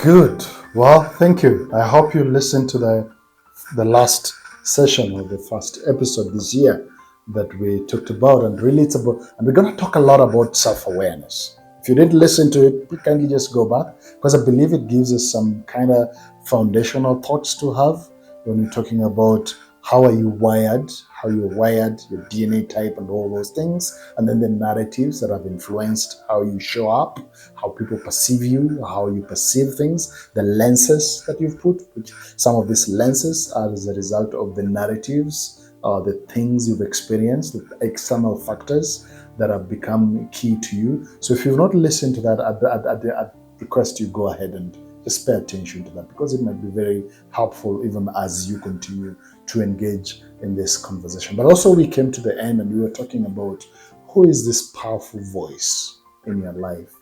Good. Well, thank you. I hope you listened to the last session or the first episode this year that we talked about, and really it's about, and we're going to talk a lot about self-awareness. If you didn't listen to it, you can just go back, because I believe it gives us some kind of foundational thoughts to have when we're talking about how are you wired, how you're wired, your DNA type, and all those things, and then the narratives that have influenced how you show up, how people perceive you, how you perceive things, the lenses that you've put, which some of these lenses are as a result of the narratives, the things you've experienced, the external factors that have become key to you. So if you've not listened to that, I'd request you go ahead and just pay attention to that, because it might be very helpful even as you continue to engage in this conversation. But also we came to the end and we were talking about who is this powerful voice in your life.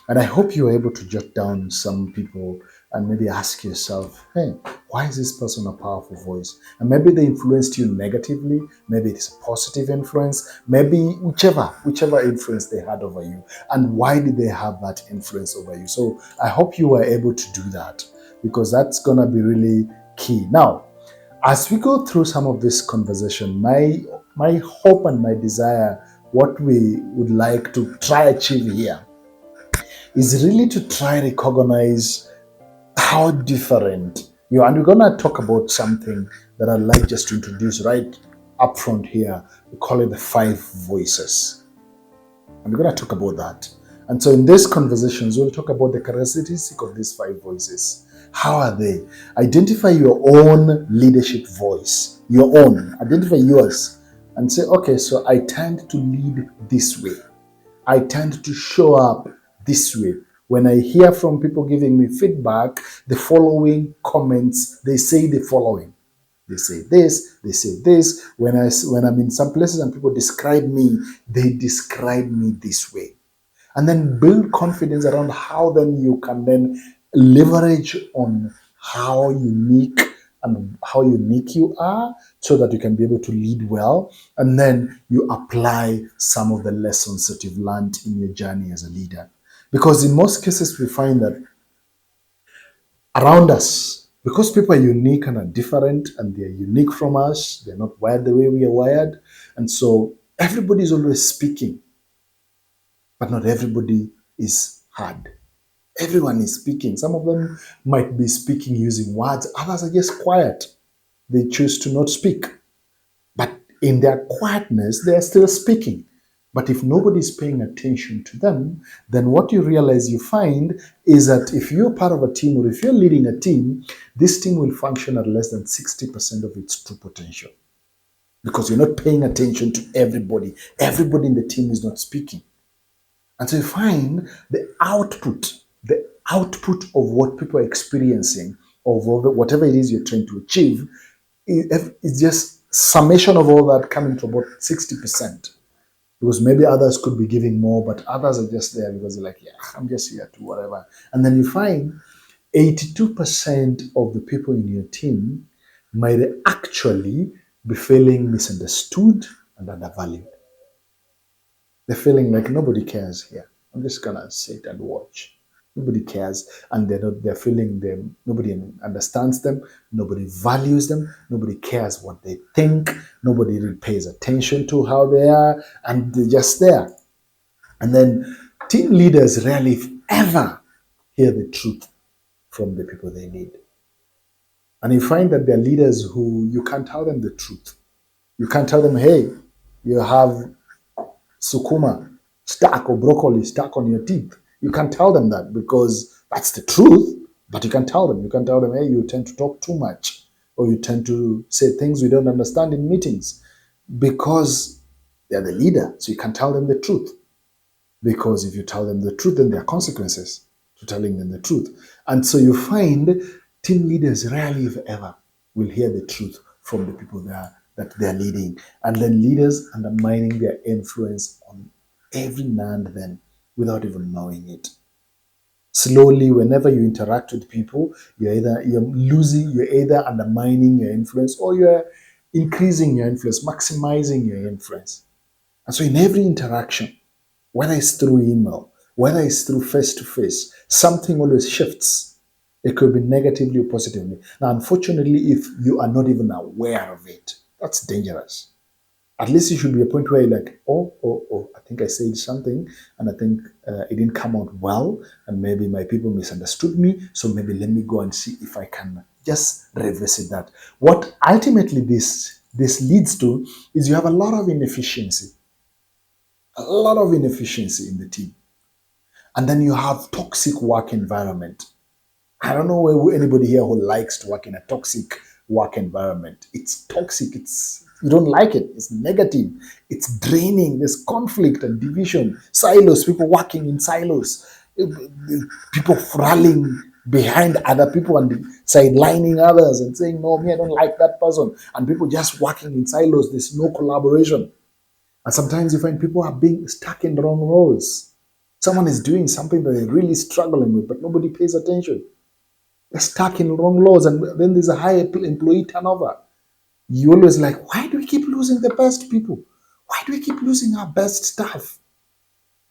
And I hope you were able to jot down some people and maybe ask yourself, hey, why is this person a powerful voice? And maybe they influenced you negatively, maybe it's a positive influence, maybe whichever influence they had over you. And why did they have that influence over you? So I hope you were able to do that, because that's going to be really key. Now, as we go through some of this conversation, my hope and my desire, what we would like to try achieve here, is really to try recognize how different you are. And we're going to talk about something that I'd like just to introduce right up front here. We call it the 5 voices. And we're going to talk about that. And so in these conversations, we'll talk about the characteristics of these 5 voices. How are they? Identify your own leadership voice, your own. Identify yours and say, okay, so I tend to lead this way. I tend to show up this way. When I hear from people giving me feedback, the following comments, they say the following. They say this, they say this. When I'm in some places and people describe me, they describe me this way. And then build confidence around how then you can then leverage on how unique you are, so that you can be able to lead well. And then you apply some of the lessons that you've learned in your journey as a leader. Because in most cases, we find that around us, because people are unique and are different, and they're unique from us, they're not wired the way we are wired. And so everybody is always speaking, but not everybody is heard. Everyone is speaking. Some of them might be speaking using words, others are just quiet. They choose to not speak. But in their quietness, they are still speaking. But if nobody is paying attention to them, then what you realize, you find, is that if you're part of a team, or if you're leading a team, this team will function at less than 60% of its true potential. Because you're not paying attention to everybody. Everybody in the team is not speaking. And so you find the output of what people are experiencing, of whatever it is you're trying to achieve, is just summation of all that coming to about 60%. Because maybe others could be giving more, but others are just there because they're like, yeah, I'm just here to whatever. And then you find 82% of the people in your team might actually be feeling misunderstood and undervalued. They're feeling like nobody cares here. I'm just gonna sit and watch. Nobody cares, and they're feeling them. Nobody understands them. Nobody values them. Nobody cares what they think. Nobody really pays attention to how they are, and they're just there. And then team leaders rarely, if ever, hear the truth from the people they lead. And you find that they're leaders who you can't tell them the truth. You can't tell them, hey, you have sukuma stuck or broccoli stuck on your teeth. You can't tell them that, because that's the truth, but you can't tell them. You can't tell them, hey, you tend to talk too much, or you tend to say things we don't understand in meetings, because they're the leader. So you can't tell them the truth, because if you tell them the truth, then there are consequences to telling them the truth. And so you find team leaders rarely, if ever, will hear the truth from the people that they're leading. And then leaders undermining their influence on every now and then without even knowing it. Slowly, whenever you interact with people, you're either undermining your influence, or you're increasing your influence, maximizing your influence. And so in every interaction, whether it's through email, whether it's through face-to-face, something always shifts. It could be negatively or positively. Now, unfortunately, if you are not even aware of it, that's dangerous. At least it should be a point where you're like, oh, I think I said something and I think it didn't come out well, and maybe my people misunderstood me. So maybe let me go and see if I can just revisit that. What ultimately this leads to is you have a lot of inefficiency, in the team. And then you have toxic work environment. I don't know anybody here who likes to work in a toxic work environment. It's toxic. It's you don't like it. It's negative. It's draining. There's conflict and division. Silos. People working in silos. People rallying behind other people and sidelining others and saying, "No, me, I don't like that person." And people just working in silos. There's no collaboration. And sometimes you find people are being stuck in the wrong roles. Someone is doing something that they're really struggling with, but nobody pays attention. They're stuck in wrong laws, and then there's a high employee turnover. You always like, why do we keep losing the best people? Why do we keep losing our best staff?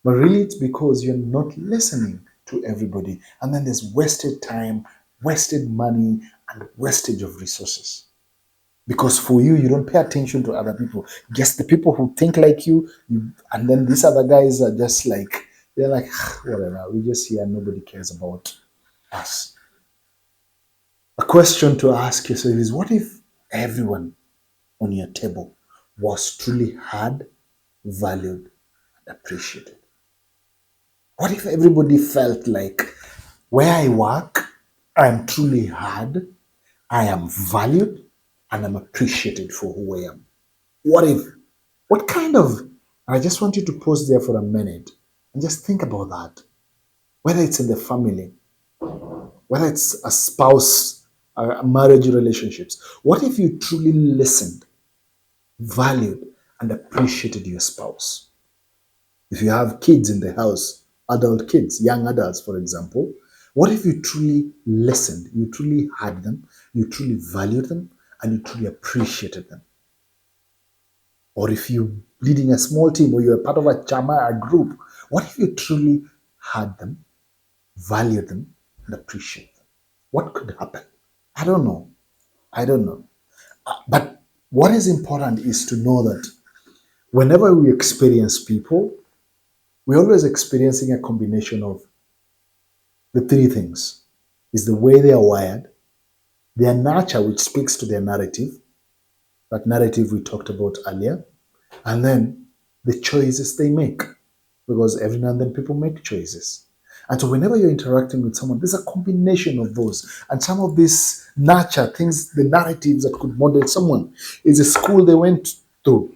But really, it's because you're not listening to everybody. And then there's wasted time, wasted money, and wastage of resources. Because for you, you don't pay attention to other people. Just the people who think like you, and then these other guys are just like, they're like, whatever, we just here, nobody cares about us. A question to ask yourself is, what if everyone on your table was truly heard, valued, and appreciated? What if everybody felt like where I work, I am truly heard, I am valued, and I'm appreciated for who I am? What if? What kind of? I just want you to pause there for a minute and just think about that. Whether it's in the family, whether it's a spouse, marriage relationships. What if you truly listened, valued, and appreciated your spouse? If you have kids in the house, adult kids, young adults, for example, what if you truly listened, you truly heard them, you truly valued them, and you truly appreciated them? Or if you're leading a small team or you're part of a chama, a group, what if you truly heard them, valued them, and appreciate them? What could happen? I don't know. I don't know. But what is important is to know that whenever we experience people, we're always experiencing a combination of the three things. Is the way they are wired, their nature, which speaks to their narrative, that narrative we talked about earlier, and then the choices they make. Because every now and then people make choices. And so whenever you're interacting with someone, there's a combination of those. And some of these nurture things, the narratives that could model someone is the school they went through,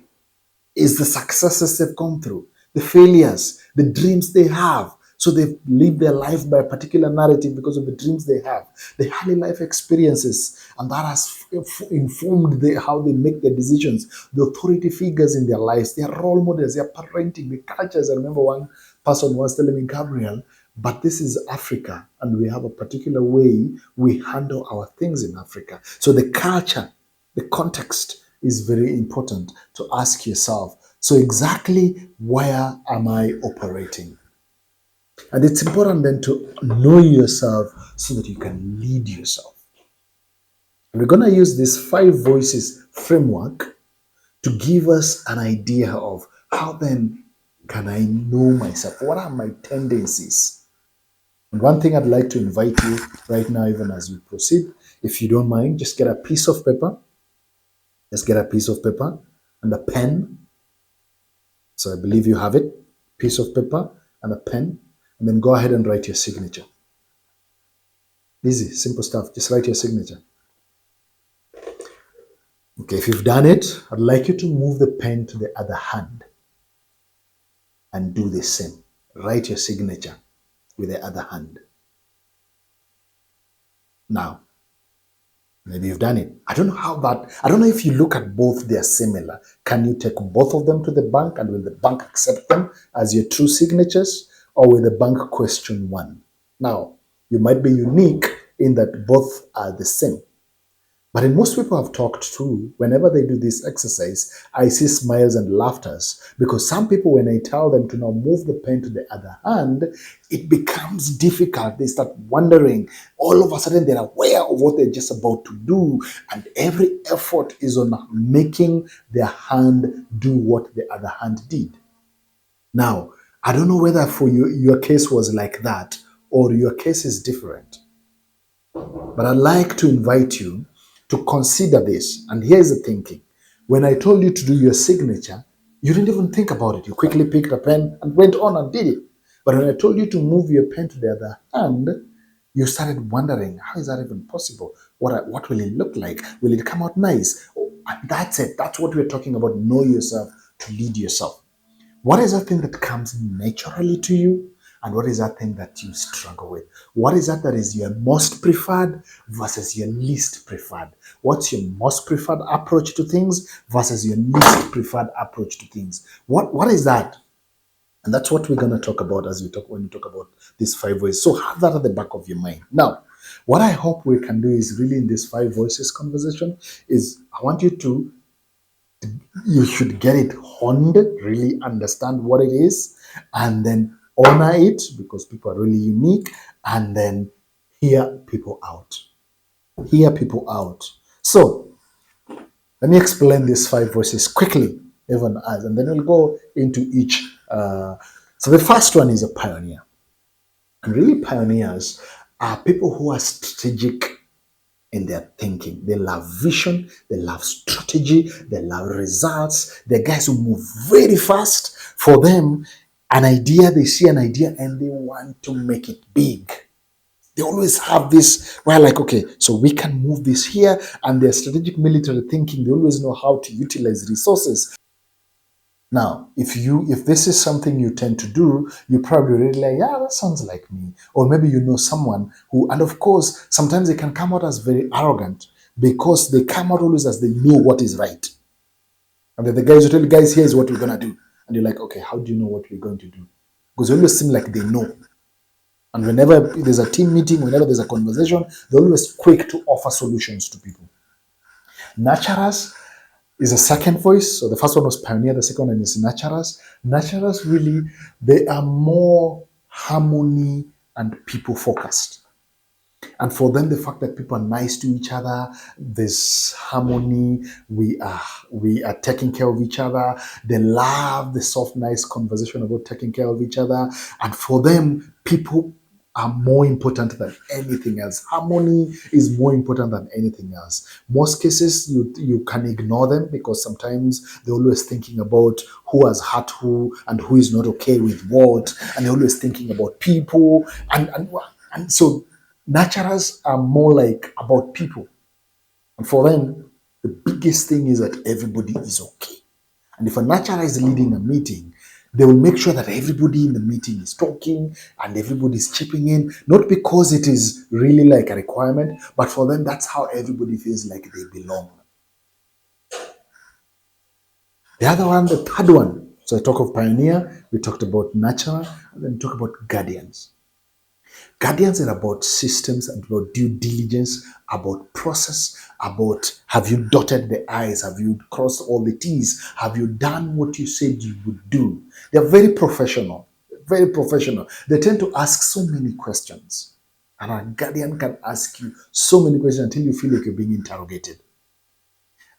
is the successes they've gone through, the failures, the dreams they have. So they've lived their life by a particular narrative because of the dreams they have, the early life experiences, and that has informed how they make their decisions, the authority figures in their lives, their role models, their parenting, the cultures. I remember one person was telling me, Gabriel, but this is Africa, and we have a particular way we handle our things in Africa. So the culture, the context is very important to ask yourself. So exactly where am I operating? And it's important then to know yourself so that you can lead yourself. And we're going to use this 5 voices framework to give us an idea of how then can I know myself? What are my tendencies? And one thing I'd like to invite you right now, even as we proceed, if you don't mind, just get a piece of paper. Just get a piece of paper and a pen. So I believe you have it. Piece of paper and a pen. And then go ahead and write your signature. Easy, simple stuff. Just write your signature. Okay, if you've done it, I'd like you to move the pen to the other hand and do the same. Write your signature with the other hand. Now, maybe you've done it. I don't know if you look at both, they're similar. Can you take both of them to the bank and will the bank accept them as your true signatures, or will the bank question one? Now, you might be unique in that both are the same. But in most people I've talked to, whenever they do this exercise, I see smiles and laughters because some people, when I tell them to now move the pen to the other hand, it becomes difficult. They start wondering. All of a sudden, they're aware of what they're just about to do, and every effort is on making their hand do what the other hand did. Now, I don't know whether for you, your case was like that or your case is different. But I'd like to invite you to consider this. And here's the thinking. When I told you to do your signature, you didn't even think about it. You quickly picked a pen and went on and did it. But when I told you to move your pen to the other hand, you started wondering, how is that even possible? What will it look like? Will it come out nice? Oh, and that's it. That's what we're talking about. Know yourself to lead yourself. What is that thing that comes naturally to you? And what is that thing that you struggle with? What is that is your most preferred versus your least preferred? What's your most preferred approach to things versus your least preferred approach to things? What is that? And that's what we're going to talk about as we talk when we talk about these five voices. So have that at the back of your mind. Now, what I hope we can do is really in this five voices conversation is I want you should get it honed, really understand what it is, and then honor it because people are really unique, and then hear people out. Hear people out. So let me explain these five voices quickly, even as, and then we'll go into each. So the first one is a pioneer. And really, pioneers are people who are strategic in their thinking. They love vision, they love strategy, they love results. They're guys who move very fast. For them, they see an idea and they want to make it big. They always have this, where like, okay, so we can move this here, and their strategic military thinking, they always know how to utilize resources. Now, if this is something you tend to do, you probably really like, yeah, that sounds like me. Or maybe you know someone who, and of course, sometimes they can come out as very arrogant because they come out always as they know what is right. And then the guys will tell you, guys, here's what we're gonna do. And you're like, okay, how do you know what we're going to do? Because they always seem like they know. And whenever there's a team meeting, whenever there's a conversation, they're always quick to offer solutions to people. Nurturers is a second voice. So the first one was pioneer, the second one is nurturers. Nurturers really, they are more harmony and people focused. And for them, the fact that people are nice to each other, there's harmony, we are taking care of each other. They love the soft, nice conversation about taking care of each other. And for them, people are more important than anything else. Harmony is more important than anything else. Most cases, you can ignore them because sometimes they're always thinking about who has hurt who and who is not okay with what, and they're always thinking about people. And so naturals are more like about people. And for them, the biggest thing is that everybody is okay. And if a natural is leading a meeting, they will make sure that everybody in the meeting is talking and everybody is chipping in, not because it is really like a requirement, but for them, that's how everybody feels like they belong. The other one, the third one. So I talk of pioneer, we talked about natural, and then we talk about guardians. Guardians are about systems, about due diligence, about process, about have you dotted the I's, have you crossed all the T's, have you done what you said you would do. They're very professional, very professional. They tend to ask so many questions. And a guardian can ask you so many questions until you feel like you're being interrogated.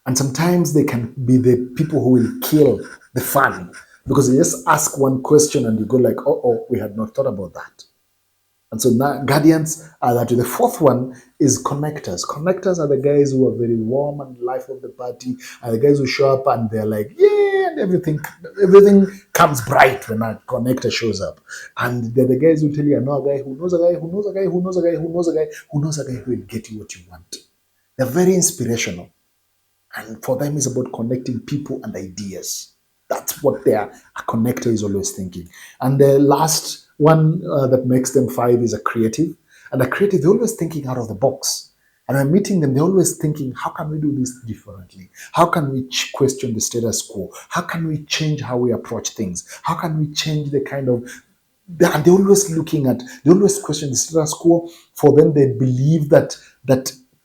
And sometimes they can be the people who will kill the fun because they just ask one question and you go like, oh, we had not thought about that. And so now guardians are that. The fourth one is connectors. Connectors are the guys who are very warm and life of the party, and the guys who show up and they're like, yeah, and everything comes bright when a connector shows up. And they're the guys who tell you, I know a guy who knows a guy who knows a guy who knows a guy who knows a guy who knows a guy who will get you what you want. They're very inspirational. And for them, it's about connecting people and ideas. That's what a connector is always thinking. And the last one that makes them five is a creative. And a creative, they're always thinking out of the box. And I'm meeting them, they're always thinking, how can we do this differently? How can we question the status quo? How can we change how we approach things? How can we change the kind of and they always question the status quo. For them, they believe that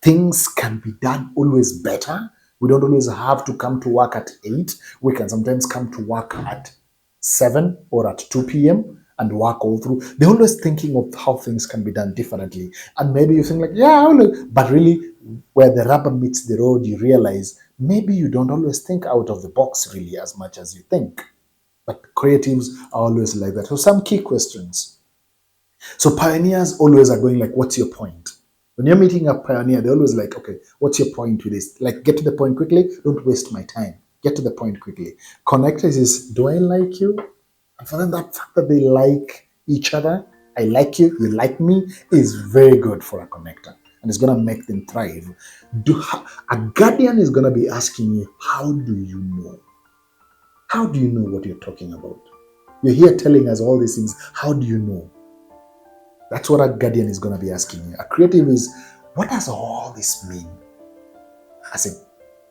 Things can be done always better. We don't always have to come to work at 8. We can sometimes come to work at 7 or at 2 p.m. and work all through. They're always thinking of how things can be done differently. And maybe you think like, yeah, but really where the rubber meets the road, you realize maybe you don't always think out of the box really as much as you think. But creatives are always like that. So some key questions. So pioneers always are going like, what's your point? When you're meeting a pioneer, they're always like, okay, what's your point with this? Like, get to the point quickly. Don't waste my time. Get to the point quickly. Connectors is, do I like you? And for them, that fact that they like each other, I like you, you like me, is very good for a connector. And it's going to make them thrive. A guardian is going to be asking you, how do you know? How do you know what you're talking about? You're here telling us all these things. How do you know? That's what a guardian is going to be asking you. A creative is, what does all this mean? I said,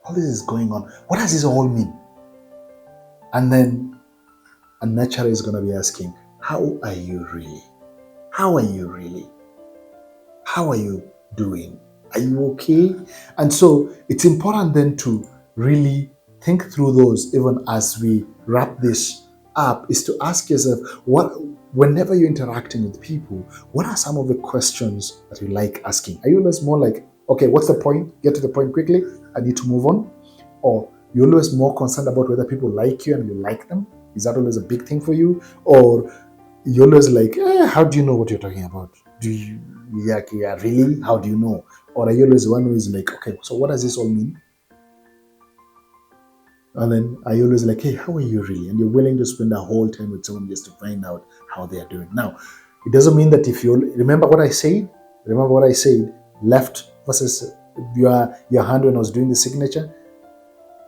all this is going on. What does this all mean? And then a nurturer is going to be asking, how are you really? How are you really? How are you doing? Are you okay? And so it's important then to really think through those even as we wrap this up, is to ask yourself, whenever you're interacting with people, what are some of the questions that you like asking? Are you always more like, okay, what's the point? Get to the point quickly. I need to move on. Or you're always more concerned about whether people like you and you like them. Is that always a big thing for you? Or you're always like, how do you know what you're talking about? Do you, yeah, really? How do you know? Or are you always one who is like, okay, so what does this all mean? And then are you always like, hey, how are you really? And you're willing to spend a whole time with someone just to find out how they are doing. Now, it doesn't mean that if you remember what I said, left versus your hand when I was doing the signature,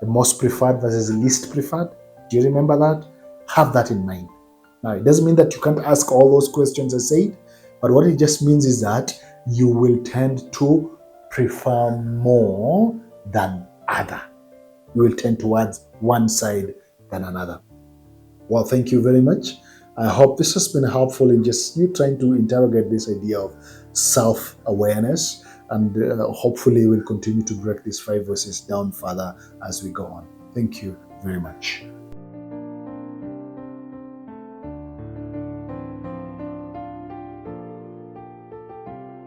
the most preferred versus the least preferred. Do you remember that? Have that in mind. Now, it doesn't mean that you can't ask all those questions I said, but what it just means is that you will tend to prefer more than other. You will tend towards one side than another. Well, thank you very much. I hope this has been helpful in just you trying to interrogate this idea of self-awareness, and hopefully we'll continue to break these 5 verses down further as we go on. Thank you very much.